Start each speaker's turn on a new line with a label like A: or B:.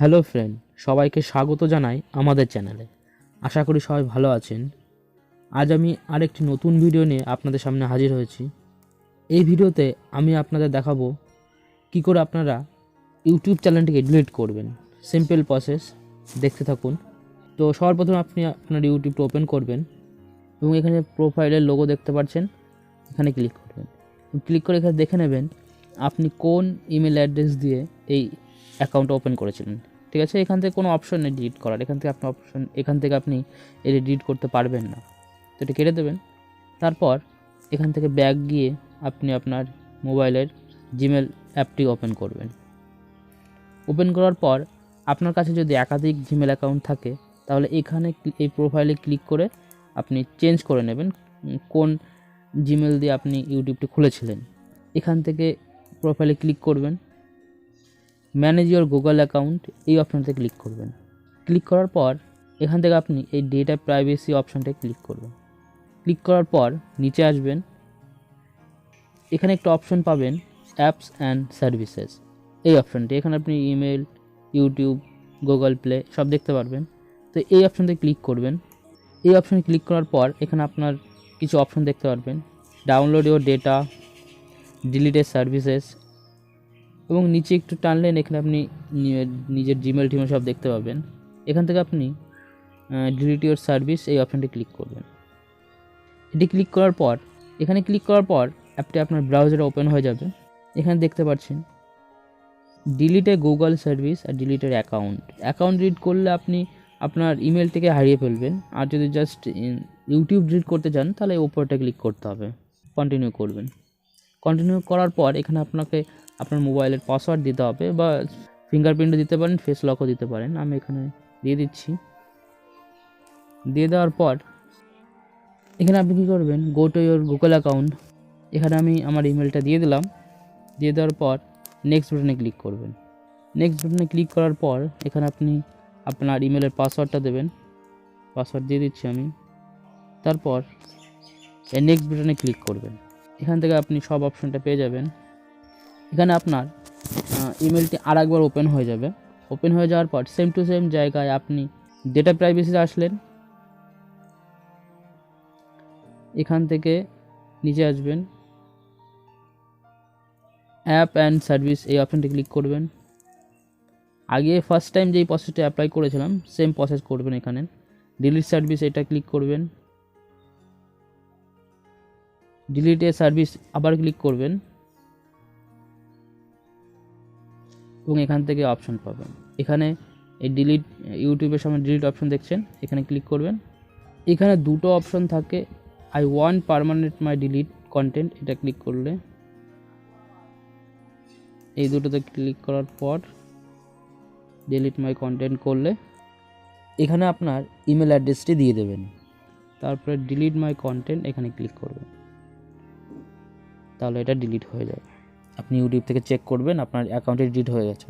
A: Hello friend, সবাইকে স্বাগত জানাই আমাদের চ্যানেলে। আশা করি সবাই ভালো আছেন। আজ আমি আরেকটি নতুন ভিডিও নিয়ে আপনাদের সামনে হাজির হয়েছি। এই ভিডিওতে আমি আপনাদের দেখাবো কি করে আপনারা ইউটিউব চ্যানেলটিকে ডিলিট করবেন। সিম্পল প্রসেস, দেখতে থাকুন। তো সবার প্রথমে আপনি আপনার ইউটিউবটা ওপেন করবেন এবং এখানে প্রোফাইলের লোগো দেখতে পাচ্ছেন, এখানে ক্লিক করবেন। ক্লিক করে এখানে দেখে নেবেন আপনি কোন ইমেল অ্যাড্রেস দিয়ে এই অ্যাকাউন্টটা ওপেন করেছিলেন। ঠিক আছে, এখান থেকে কোনো অপশন নেই ডিলিট করার, এখান থেকে আপনি এটা ডিলিট করতে পারবেন না, তো এটা কেটে দেবেন। তারপর এখান থেকে ব্যাক গিয়ে আপনি আপনার মোবাইলের জিমেল অ্যাপটি ওপেন করবেন। ওপেন করার পর আপনার কাছে যদি একাধিক জিমেল অ্যাকাউন্ট থাকে তাহলে এখানে এই প্রোফাইলে ক্লিক করে আপনি চেঞ্জ করে নেবেন কোন জিমেল দিয়ে আপনি ইউটিউবটি খুলেছিলেন। এখান থেকে প্রোফাইলে ক্লিক করবেন, ম্যানেজ ইওর গুগল অ্যাকাউন্ট এই অপশানতে ক্লিক করবেন। ক্লিক করার পর এখান থেকে আপনি এই ডেটা প্রাইভেসি অপশানটায় ক্লিক করবেন। ক্লিক করার পর নিচে আসবেন, এখানে একটা অপশন পাবেন অ্যাপস অ্যান্ড সার্ভিসেস, এই অপশানটি। এখানে আপনি ইমেল, ইউটিউব, গুগল প্লে সব দেখতে পারবেন। তো এই অপশানতে ক্লিক করবেন। এই অপশানে ক্লিক করার পর এখানে আপনার কিছু অপশন দেখতে পারবেন, download your data, deleted services, এবং নিচে একটু টানলেন এখানে আপনি নিজের জিমেল টিমেল সব দেখতে পাবেন। এখান থেকে আপনি ডিলিট ইওর সার্ভিস এই অপশানটি ক্লিক করবেন। এটি ক্লিক করার পর এখানে ক্লিক করার পর অ্যাপটি আপনার ব্রাউজারে ওপেন হয়ে যাবে। এখানে দেখতে পাচ্ছেন ডিলিট এ গুগল সার্ভিস আর ডিলিটের অ্যাকাউন্ট ডিলিট করলে আপনি আপনার ইমেলটিকে হারিয়ে ফেলবেন। আর যদি জাস্ট ইউটিউব ডিলিট করতে চান তাহলে ওপরটা ক্লিক করতে হবে, কন্টিনিউ করবেন। কন্টিনিউ করার পর এখানে আপনাকে আপনার মোবাইলের পাসওয়ার্ড দিতে হবে, বা ফিঙ্গারপ্রিন্টও দিতে পারেন, ফেস লকও দিতে পারেন। আমি এখানে দিয়ে দিচ্ছি। দিয়ে দেওয়ার পর এখানে আপনি কী করবেন, go to your Google account. এখানে আমি আমার ইমেলটা দিয়ে দিলাম। দিয়ে দেওয়ার পর নেক্সট বাটনে ক্লিক করবেন। নেক্সট বাটনে ক্লিক করার পর এখানে আপনি আপনার ইমেলের পাসওয়ার্ডটা দেবেন। পাসওয়ার্ড দিয়ে দিচ্ছি আমি। তারপর এই নেক্সট বাটনে ক্লিক করবেন। এখান থেকে আপনি সব অপশনটা পেয়ে যাবেন। এখানে আপনার ইমেলটি আর একবার ওপেন হয়ে যাবে। ওপেন হয়ে যাওয়ার পর সেম টু সেম জায়গায় আপনি ডেটা প্রাইভেসিতে আসলেন। এখান থেকে নিচে আসবেন, অ্যাপ অ্যান্ড সার্ভিস এই অপশানটি ক্লিক করবেন। আগে ফার্স্ট টাইম যেই প্রসেসটা অ্যাপ্লাই করেছিলাম সেম প্রসেস করবেন। এখানে ডিলিট সার্ভিস এটা ক্লিক করবেন। ডিলিট এ সার্ভিস আবার ক্লিক করবেন এবং এখান থেকে অপশন পাবেন। এখানে এই ডিলিট ইউটিউবের সামনে ডিলিট অপশন দেখছেন, এখানে ক্লিক করবেন। এখানে দুটো অপশন থাকে, I want permanent my delete content, এটা ক্লিক করলে, এই দুটোতে ক্লিক করার পর ডিলিট মাই কন্টেন্ট করলে এখানে আপনার ইমেল অ্যাড্রেসটি দিয়ে দেবেন। তারপরে ডিলিট মাই কন্টেন্ট এখানে ক্লিক করবেন, তাহলে এটা ডিলিট হয়ে যাবে। আপনি ইউটিউব থেকে চেক করবেন আপনার অ্যাকাউন্টে ডিলিট হয়ে গেছে।